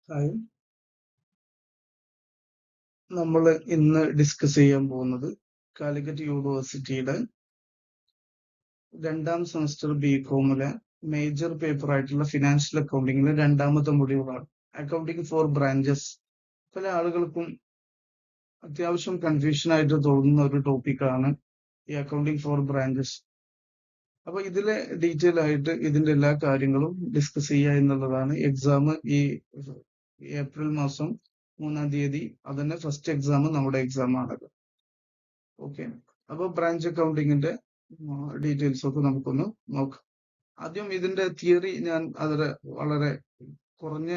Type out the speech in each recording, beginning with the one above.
Hi. നമ്മൾ ഇന്ന് discuss ചെയ്യാൻ പോകുന്നത് കാലിക്കറ്റ് യൂണിവേഴ്സിറ്റിയുടെ 2ാം സെമസ്റ്റർ ബികോമിലെ മേജർ പേപ്പർ ആയിട്ടുള്ള ഫിനാൻഷ്യൽ അക്കൗണ്ടിങ്ങിലെ 2ാമത്തെ മൊഡ്യൂളാണ് അക്കൗണ്ടിങ് ഫോർ ബ്രാഞ്ചസ്. പല ആളുകൾക്കും അത്യാവശ്യം കൺഫ്യൂഷൻ ആയിട്ട് തോന്നുന്ന ഒരു ടോപ്പിക്കാണ് ഈ അക്കൗണ്ടിങ് ഫോർ ബ്രാഞ്ചസ്. അപ്പൊ ഇതിലെ ഡീറ്റെയിൽ ആയിട്ട് ഇതിന്റെ എല്ലാ കാര്യങ്ങളും ഡിസ്കസ് ചെയ്യുക എന്നുള്ളതാണ്. എക്സാം ഈ ഏപ്രിൽ മാസം 3-ാം തീയതി അതന്നെ ഫസ്റ്റ് എക്സാം നമ്മുടെ എക്സാം ആണത്. ഓക്കെ, അപ്പൊ ബ്രാഞ്ച് അക്കൗണ്ടിങ്ങിന്റെ ഡീറ്റെയിൽസ് ഒക്കെ നമുക്കൊന്ന് നോക്കാം. ആദ്യം ഇതിന്റെ തിയറി ഞാൻ വളരെ കുറഞ്ഞ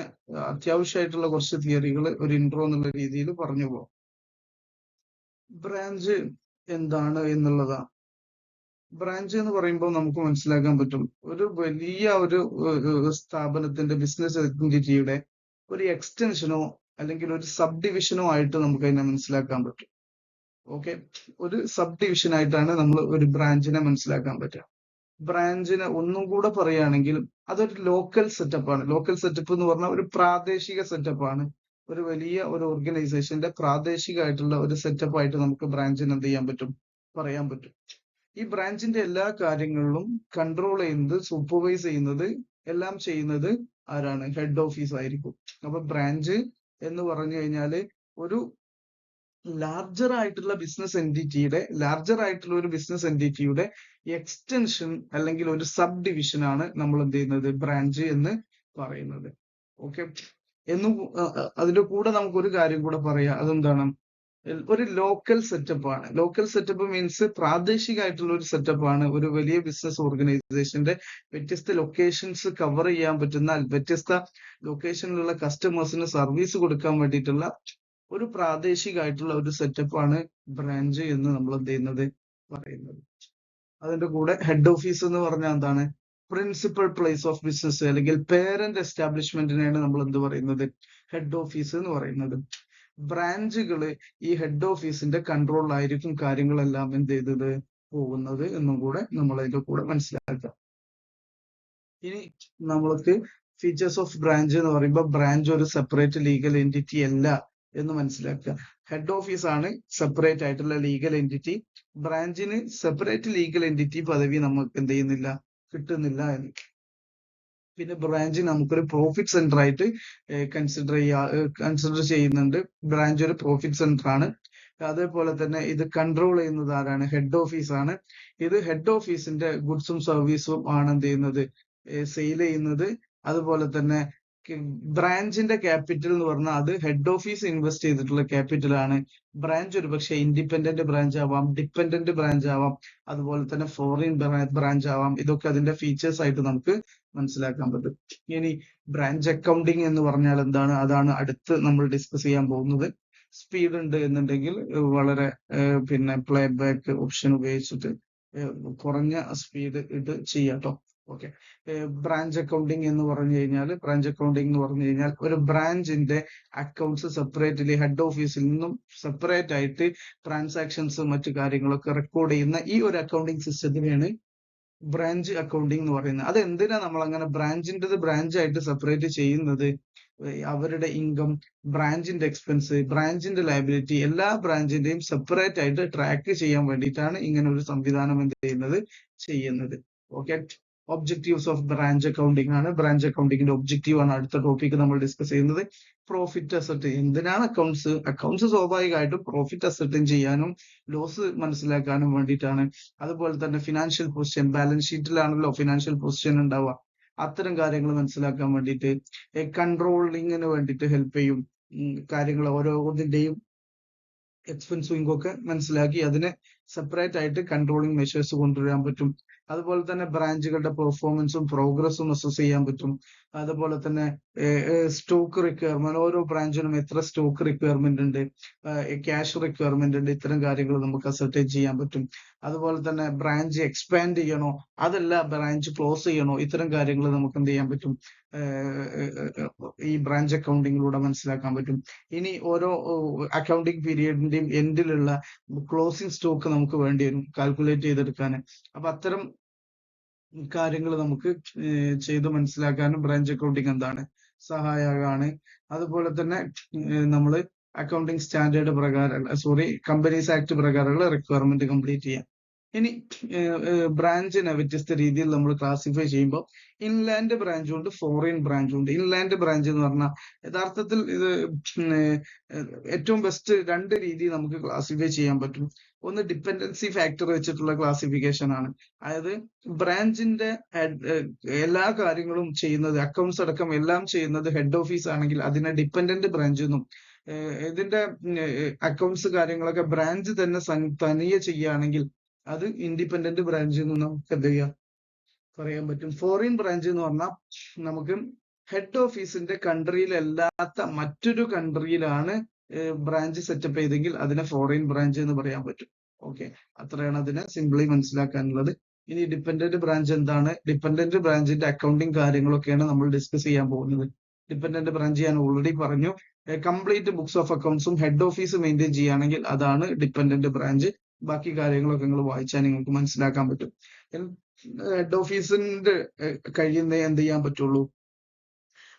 അത്യാവശ്യമായിട്ടുള്ള കുറച്ച് തിയറികൾ ഒരു ഇൻട്രോ എന്നുള്ള രീതിയിൽ പറഞ്ഞു പോകാം. ബ്രാഞ്ച് എന്താണ് എന്നുള്ളതാണ്. ബ്രാഞ്ച് എന്ന് പറയുമ്പോൾ നമുക്ക് മനസ്സിലാക്കാൻ പറ്റും, ഒരു വലിയ ഒരു സ്ഥാപനത്തിന്റെ ബിസിനസ് എൻറ്റിറ്റിയുടെ ഒരു എക്സ്റ്റൻഷനോ അല്ലെങ്കിൽ ഒരു സബ് ഡിവിഷനോ ആയിട്ട് നമുക്ക് അതിനെ മനസ്സിലാക്കാൻ പറ്റും. ഓക്കെ, ഒരു സബ് ഡിവിഷൻ ആയിട്ടാണ് നമ്മൾ ഒരു ബ്രാഞ്ചിനെ മനസ്സിലാക്കാൻ പറ്റുക. ബ്രാഞ്ചിനെ ഒന്നും കൂടെ പറയുകയാണെങ്കിൽ അതൊരു ലോക്കൽ സെറ്റപ്പാണ്. ലോക്കൽ സെറ്റപ്പ് എന്ന് പറഞ്ഞാൽ ഒരു പ്രാദേശിക സെറ്റപ്പാണ്. ഒരു വലിയ ഒരു ഓർഗനൈസേഷന്റെ പ്രാദേശികമായിട്ടുള്ള ഒരു സെറ്റപ്പ് ആയിട്ട് നമുക്ക് ബ്രാഞ്ചിന് എന്ത് ചെയ്യാൻ പറ്റും, പറയാൻ പറ്റും. ഈ ബ്രാഞ്ചിന്റെ എല്ലാ കാര്യങ്ങളിലും കൺട്രോൾ ചെയ്യുന്നത്, സൂപ്പർവൈസ് ചെയ്യുന്നത്, എല്ലാം ചെയ്യുന്നത് ആരാണ്? ഹെഡ് ഓഫീസ് ആയിരിക്കും. അപ്പൊ ബ്രാഞ്ച് എന്ന് പറഞ്ഞു കഴിഞ്ഞാല് ഒരു ലാർജർ ആയിട്ടുള്ള ഒരു ബിസിനസ് എൻറ്റിറ്റിയുടെ എക്സ്റ്റൻഷൻ അല്ലെങ്കിൽ ഒരു സബ് ഡിവിഷൻ ആണ് നമ്മൾ എന്ത് ചെയ്യുന്നത്, ബ്രാഞ്ച് എന്ന് പറയുന്നത്. ഓക്കെ, എന്നും അതിന്റെ കൂടെ നമുക്കൊരു കാര്യം കൂടെ പറയാം. അതെന്താണ്? ഒരു ലോക്കൽ സെറ്റപ്പ് ആണ്. ലോക്കൽ സെറ്റപ്പ് മീൻസ് പ്രാദേശികമായിട്ടുള്ള ഒരു സെറ്റപ്പ് ആണ്. ഒരു വലിയ ബിസിനസ് ഓർഗനൈസേഷന്റെ വ്യത്യസ്ത ലൊക്കേഷൻസ് കവർ ചെയ്യാൻ പറ്റുന്ന, വ്യത്യസ്ത ലൊക്കേഷനിലുള്ള കസ്റ്റമേഴ്സിന് സർവീസ് കൊടുക്കാൻ വേണ്ടിയിട്ടുള്ള ഒരു പ്രാദേശികമായിട്ടുള്ള ഒരു സെറ്റപ്പ് ആണ് ബ്രാഞ്ച് എന്ന് നമ്മൾ എന്ത് ചെയ്യുന്നത്, പറയുന്നത്. അതിന്റെ കൂടെ ഹെഡ് ഓഫീസ് എന്ന് പറഞ്ഞാൽ എന്താണ്? പ്രിൻസിപ്പൽ പ്ലേസ് ഓഫ് ബിസിനസ് അല്ലെങ്കിൽ പേരന്റ് എസ്റ്റാബ്ലിഷ്മെന്റിനെയാണ് നമ്മൾ എന്ത് പറയുന്നത്, ഹെഡ് ഓഫീസ് എന്ന് പറയുന്നത്. ബ്രാഞ്ചുകള് ഈ ഹെഡ് ഓഫീസിന്റെ കൺട്രോളിലായിരിക്കും കാര്യങ്ങളെല്ലാം എന്ത് ചെയ്തത്, പോകുന്നത് എന്നും കൂടെ നമ്മൾ അതിന്റെ കൂടെ മനസ്സിലാക്കാം. ഇനി നമ്മൾക്ക് ഫീച്ചേഴ്സ് ഓഫ് ബ്രാഞ്ച് എന്ന് പറയുമ്പോൾ ബ്രാഞ്ച് ഒരു സെപ്പറേറ്റ് ലീഗൽ എൻറ്റിറ്റി അല്ല എന്ന് മനസ്സിലാക്കുക. ഹെഡ് ഓഫീസ് ആണ് സെപ്പറേറ്റ് ആയിട്ടുള്ള ലീഗൽ എൻറ്റിറ്റി. ബ്രാഞ്ചിന് സെപ്പറേറ്റ് ലീഗൽ എൻറ്റിറ്റി പദവി നമുക്ക് എന്ത് ചെയ്യുന്നില്ല, കിട്ടുന്നില്ല എന്ന്. പിന്നെ ബ്രാഞ്ച് നമുക്കൊരു പ്രോഫിറ്റ് സെന്റർ ആയിട്ട് കൺസിഡർ ചെയ്യുന്നുണ്ട്. ബ്രാഞ്ച് ഒരു പ്രോഫിറ്റ് സെന്റർ ആണ്. അതേപോലെ തന്നെ ഇത് കൺട്രോൾ ചെയ്യുന്നത് ആരാണ്? ഹെഡ് ഓഫീസ് ആണ്. ഇത് ഹെഡ് ഓഫീസിന്റെ ഗുഡ്സും സർവീസും ആണ് എന്ത് ചെയ്യുന്നത്, സെയിൽ ചെയ്യുന്നത്. അതുപോലെ തന്നെ ബ്രാഞ്ചിന്റെ ക്യാപിറ്റൽ എന്ന് പറഞ്ഞാൽ അത് ഹെഡ് ഓഫീസ് ഇൻവെസ്റ്റ് ചെയ്തിട്ടുള്ള ക്യാപിറ്റൽ ആണ്. ബ്രാഞ്ച് ഒരു പക്ഷെ ഇൻഡിപെൻഡന്റ് ബ്രാഞ്ച് ആവാം, ഡിപെൻഡന്റ് ബ്രാഞ്ച് ആവാം, അതുപോലെ തന്നെ ഫോറിൻ ബ്രാഞ്ച് ആവാം. ഇതൊക്കെ അതിന്റെ ഫീച്ചേഴ്സ് ആയിട്ട് നമുക്ക് മനസ്സിലാക്കാൻ പറ്റും. ഇനി ബ്രാഞ്ച് അക്കൗണ്ടിങ് എന്ന് പറഞ്ഞാൽ എന്താണ്? അതാണ് അടുത്ത് നമ്മൾ ഡിസ്കസ് ചെയ്യാൻ പോകുന്നത്. സ്പീഡ് ഉണ്ട് എന്നുണ്ടെങ്കിൽ വളരെ പിന്നെ പ്ലേ ബാക്ക് ഓപ്ഷൻ ഉപയോഗിച്ചിട്ട് കുറഞ്ഞ സ്പീഡ് ഇട്ട് ചെയ്യാട്ടോ. ഓക്കെ, ബ്രാഞ്ച് അക്കൗണ്ടിങ് എന്ന് പറഞ്ഞു കഴിഞ്ഞാൽ ഒരു ബ്രാഞ്ചിന്റെ അക്കൗണ്ട്സ് സെപ്പറേറ്റ്ലി ഹെഡ് ഓഫീസിൽ നിന്നും സെപ്പറേറ്റ് ആയിട്ട് ട്രാൻസാക്ഷൻസ് മറ്റു കാര്യങ്ങളൊക്കെ റെക്കോർഡ് ചെയ്യുന്ന ഈ ഒരു അക്കൗണ്ടിങ് സിസ്റ്റത്തിനെയാണ് ബ്രാഞ്ച് അക്കൗണ്ടിങ് എന്ന് പറയുന്നത്. അത് എന്തിനാ നമ്മൾ അങ്ങനെ ബ്രാഞ്ചിൻ്റെത് ബ്രാഞ്ചായിട്ട് സെപ്പറേറ്റ് ചെയ്യുന്നത്? അവരുടെ ഇൻകം, ബ്രാഞ്ചിന്റെ എക്സ്പെൻസ്, ബ്രാഞ്ചിന്റെ ലയബിലിറ്റി, എല്ലാ ബ്രാഞ്ചിന്റെയും സെപ്പറേറ്റ് ആയിട്ട് ട്രാക്ക് ചെയ്യാൻ വേണ്ടിയിട്ടാണ് ഇങ്ങനെ ഒരു സംവിധാനം എന്ത് ചെയ്യുന്നത്. Okay, objectives of branch accounting ആണ്. ബ്രാഞ്ച് അക്കൗണ്ടിങ്ങിന്റെ ഒബ്ജക്റ്റീവ് ആണ് അടുത്ത ടോപ്പിക് നമ്മൾ ഡിസ്കസ് ചെയ്യുന്നത്. Profit asset. എന്തിനാണ് അക്കൗണ്ട്സ് സ്വാഭാവികമായിട്ടും പ്രോഫിറ്റ് അസെർട്ടൈൻ ചെയ്യാനും ലോസ് മനസ്സിലാക്കാനും വേണ്ടിയിട്ടാണ്. അതുപോലെ തന്നെ ഫിനാൻഷ്യൽ പൊസിഷൻ, ബാലൻസ് ഷീറ്റിലാണല്ലോ ഫിനാൻഷ്യൽ പൊസിഷൻ ഉണ്ടാവുക. അത്തരം കാര്യങ്ങൾ മനസ്സിലാക്കാൻ വേണ്ടിയിട്ട്, കൺട്രോളിങ്ങിന് വേണ്ടിയിട്ട് ഹെൽപ്പ് ചെയ്യും. കാര്യങ്ങൾ ഓരോന്നിന്റെയും എക്സ്പെൻസ് വിങ്ങൊക്കെ മനസ്സിലാക്കി അതിനെ സെപ്പറേറ്റ് ആയിട്ട് കൺട്രോളിങ് മെഷേഴ്സ് കൊണ്ടുവരാൻ പറ്റും. അതുപോലെ തന്നെ ബ്രാഞ്ചുകളുടെ പെർഫോമൻസും പ്രോഗ്രസും അസസ് ചെയ്യാൻ പറ്റും. അതുപോലെ തന്നെ സ്റ്റോക്ക് റിക്വയർമെന്റ്, ഓരോ ബ്രാഞ്ചിനും എത്ര സ്റ്റോക്ക് റിക്വയർമെന്റ് ഉണ്ട്, ക്യാഷ് റിക്വയർമെന്റ് ഉണ്ട്, ഇത്തരം കാര്യങ്ങൾ നമുക്ക് അസർട്ടൈൻ ചെയ്യാൻ പറ്റും. അതുപോലെ തന്നെ ബ്രാഞ്ച് എക്സ്പാൻഡ് ചെയ്യണോ, അതല്ല ബ്രാഞ്ച് ക്ലോസ് ചെയ്യണോ, ഇത്തരം കാര്യങ്ങൾ നമുക്ക് എന്ത് ചെയ്യാൻ പറ്റും, ഈ ബ്രാഞ്ച് അക്കൗണ്ടിങ്ങിലൂടെ മനസ്സിലാക്കാൻ പറ്റും. ഇനി ഓരോ അക്കൗണ്ടിങ് പീരിയഡിന്റെയും എൻഡിലുള്ള ക്ലോസിംഗ് സ്റ്റോക്ക് നമുക്ക് വേണ്ടി വരും കാൽക്കുലേറ്റ് ചെയ്തെടുക്കാൻ. അപ്പൊ അത്തരം കാര്യങ്ങൾ നമുക്ക് ചെയ്ത് മനസ്സിലാക്കാനും ബ്രാഞ്ച് അക്കൗണ്ടിങ് എന്താണ്, സഹായകമാണ്. അതുപോലെ തന്നെ നമ്മൾ അക്കൗണ്ടിങ് സ്റ്റാൻഡേർഡ് പ്രകാരം കമ്പനീസ് ആക്ട് പ്രകാരമുള്ള റിക്വയർമെന്റ് കംപ്ലീറ്റ് ചെയ്യാം. ഇനി ബ്രാഞ്ചിനെ വ്യത്യസ്ത രീതിയിൽ നമ്മൾ ക്ലാസിഫൈ ചെയ്യുമ്പോൾ ഇൻലാൻഡ് ബ്രാഞ്ചും ഉണ്ട്, ഫോറിൻ ബ്രാഞ്ചും ഉണ്ട്. ഇൻലാൻഡ് ബ്രാഞ്ച് എന്ന് പറഞ്ഞാൽ യഥാർത്ഥത്തിൽ ഇത് ഏറ്റവും ബെസ്റ്റ് രണ്ട് രീതി നമുക്ക് ക്ലാസിഫൈ ചെയ്യാൻ പറ്റും. ഒന്ന് ഡിപ്പെൻഡൻസി ഫാക്ടർ വെച്ചിട്ടുള്ള ക്ലാസിഫിക്കേഷൻ ആണ്. അതായത് ബ്രാഞ്ചിന്റെ എല്ലാ കാര്യങ്ങളും ചെയ്യുന്നത്, അക്കൗണ്ട്സ് അടക്കം എല്ലാം ചെയ്യുന്നത് ഹെഡ് ഓഫീസ് ആണെങ്കിൽ അതിനെ ഡിപ്പെൻഡന്റ് ബ്രാഞ്ച് എന്നും, ഇതിന്റെ അക്കൗണ്ട്സ് കാര്യങ്ങളൊക്കെ ബ്രാഞ്ച് തന്നെ തനിയെ ചെയ്യുകയാണെങ്കിൽ അത് ഇൻഡിപെൻഡന്റ് ബ്രാഞ്ച് എന്ന് നമുക്ക് എന്ത് ചെയ്യാം പറയാൻ പറ്റും. ഫോറിൻ ബ്രാഞ്ച് എന്ന് പറഞ്ഞാൽ നമുക്ക് ഹെഡ് ഓഫീസിന്റെ കൺട്രിയിലല്ലാത്ത മറ്റൊരു കൺട്രിയിലാണ് ബ്രാഞ്ച് സെറ്റപ്പ് ചെയ്തെങ്കിൽ അതിനെ ഫോറിൻ ബ്രാഞ്ച് എന്ന് പറയാൻ പറ്റും. ഓക്കെ, അത്രയാണ് അതിനെ സിംപിളി മനസ്സിലാക്കാനുള്ളത്. ഇനി ഡിപ്പെൻഡന്റ് ബ്രാഞ്ച് എന്താണ്? ഡിപ്പെൻഡന്റ് ബ്രാഞ്ചിന്റെ അക്കൗണ്ടിങ് കാര്യങ്ങളൊക്കെയാണ് നമ്മൾ ഡിസ്കസ് ചെയ്യാൻ പോകുന്നത്. ഡിപ്പെൻഡന്റ് ബ്രാഞ്ച് ഞാൻ ഓൾറെഡി പറഞ്ഞു, കംപ്ലീറ്റ് ബുക്സ് ഓഫ് അക്കൗണ്ട്സും ഹെഡ് ഓഫീസ് മെയിൻറ്റെയിൻ ചെയ്യുകയാണെങ്കിൽ അതാണ് ഡിപ്പെൻഡന്റ് ബ്രാഞ്ച്. ബാക്കി കാര്യങ്ങളൊക്കെ നിങ്ങൾ വായിച്ചാൽ നിങ്ങൾക്ക് മനസ്സിലാക്കാൻ പറ്റും. ഹെഡ് ഓഫീസിന്റെ കഴിയുന്ന എന്ത് ചെയ്യാൻ പറ്റുള്ളൂ,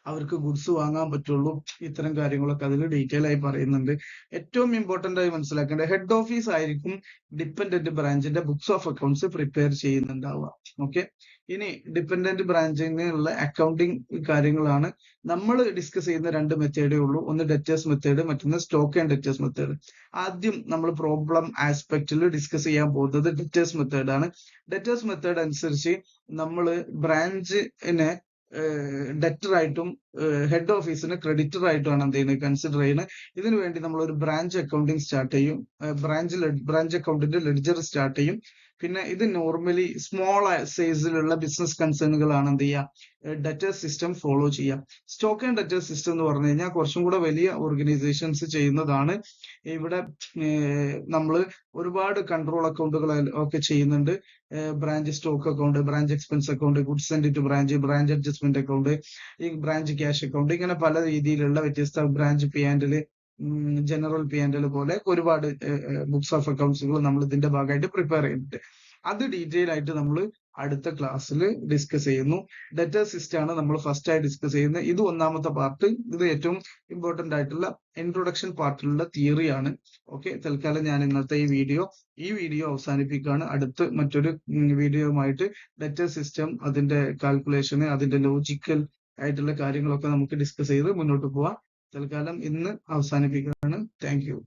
അവർക്ക് ഗുഡ്സ് വാങ്ങാൻ പറ്റുള്ളൂ. ഇത്തരം കാര്യങ്ങളൊക്കെ അതിൽ ഡീറ്റെയിൽ ആയി പറയുന്നുണ്ട്. ഏറ്റവും ഇമ്പോർട്ടന്റ് ആയി മനസ്സിലാക്കേണ്ടത് ഹെഡ് ഓഫീസ് ആയിരിക്കും ഡിപ്പെൻഡന്റ് ബ്രാഞ്ചിന്റെ ബുക്സ് ഓഫ് അക്കൗണ്ട്സ് പ്രിപ്പയർ ചെയ്യുന്നുണ്ടാവുക. ഓക്കെ, ഇനി ഡിപ്പെൻഡന്റ് ബ്രാഞ്ചിനുള്ള അക്കൗണ്ടിങ് കാര്യങ്ങളാണ് നമ്മൾ ഡിസ്കസ് ചെയ്യുന്ന രണ്ട് മെത്തേഡേ ഉള്ളൂ. ഒന്ന് ഡെറ്റേഴ്സ് മെത്തേഡ്, മറ്റൊന്ന് സ്റ്റോക്ക് ആൻഡ് ഡെറ്റേഴ്സ് മെത്തേഡ്. ആദ്യം നമ്മൾ പ്രോബ്ലം ആസ്പെക്റ്റിൽ ഡിസ്കസ് ചെയ്യാൻ പോകുന്നത് ഡെറ്റേഴ്സ് മെത്തേഡ് ആണ്. ഡെറ്റേഴ്സ് മെത്തേഡ് അനുസരിച്ച് നമ്മൾ ബ്രാഞ്ചിനെ ഡെറ്റർ ആയിട്ടും ഹെഡ് ഓഫീസിന് ക്രെഡിറ്റർ ആയിട്ടുമാണ് എന്ത് ചെയ്യുന്നത്, കൺസിഡർ ചെയ്യുന്നത്. ഇതിനു വേണ്ടി നമ്മൾ ഒരു ബ്രാഞ്ച് അക്കൗണ്ടിങ് സ്റ്റാർട്ട് ചെയ്യും. ബ്രാഞ്ച് അക്കൗണ്ടിന്റെ ലെഡ്ജർ സ്റ്റാർട്ട് ചെയ്യും. പിന്നെ ഇത് നോർമലി സ്മോൾ സൈസിലുള്ള ബിസിനസ് കൺസേണുകളാണ് എന്ത് ചെയ്യുക, ഡെറ്റർ സിസ്റ്റം ഫോളോ ചെയ്യാം. സ്റ്റോക്ക് ആൻഡ് ഡെറ്റർ സിസ്റ്റം എന്ന് പറഞ്ഞു കഴിഞ്ഞാൽ കുറച്ചും കൂടെ വലിയ ഓർഗനൈസേഷൻസ് ചെയ്യുന്നതാണ്. ഇവിടെ നമ്മൾ ഒരുപാട് കൺട്രോൾ അക്കൗണ്ടുകൾ ഒക്കെ ചെയ്യുന്നുണ്ട്. Branch stock account, branch expense account, goods send to branch, branch adjustment account, ഈ ബ്രാഞ്ച് ക്യാഷ് അക്കൗണ്ട്, ഇങ്ങനെ പല രീതിയിലുള്ള വ്യത്യസ്ത branch P and L, general P and L പോലെ ഒരുപാട് ബുക്സ് ഓഫ് അക്കൗണ്ട്സുകൾ നമ്മൾ ഇതിന്റെ ഭാഗമായിട്ട് പ്രിപ്പയർ ചെയ്യുന്നുണ്ട്. അത് ഡീറ്റെയിൽ ആയിട്ട് നമ്മൾ അടുത്ത ക്ലാസ്സിൽ ഡിസ്കസ് ചെയ്യുന്നു. ഡെറ്റർ സിസ്റ്റം ആണ് നമ്മൾ ഫസ്റ്റ് ആയി ഡിസ്കസ് ചെയ്യുന്നത്. ഇത് ഒന്നാമത്തെ പാർട്ട്. ഇത് ഏറ്റവും ഇമ്പോർട്ടന്റ് ആയിട്ടുള്ള ഇൻട്രൊഡക്ഷൻ പാർട്ടിലുള്ള തിയറിയാണ്. ഓക്കെ, തൽക്കാലം ഞാൻ ഇന്നത്തെ ഈ വീഡിയോ അവസാനിപ്പിക്കുകയാണ്. അടുത്ത് മറ്റൊരു വീഡിയോയുമായിട്ട് ഡെറ്റർ സിസ്റ്റം, അതിന്റെ കാൽക്കുലേഷന്, അതിന്റെ ലോജിക്കൽ ആയിട്ടുള്ള കാര്യങ്ങളൊക്കെ നമുക്ക് ഡിസ്കസ് ചെയ്ത് മുന്നോട്ട് പോവാം. തൽക്കാലം ഇന്ന് അവസാനിപ്പിക്കുകയാണ്. Thank you.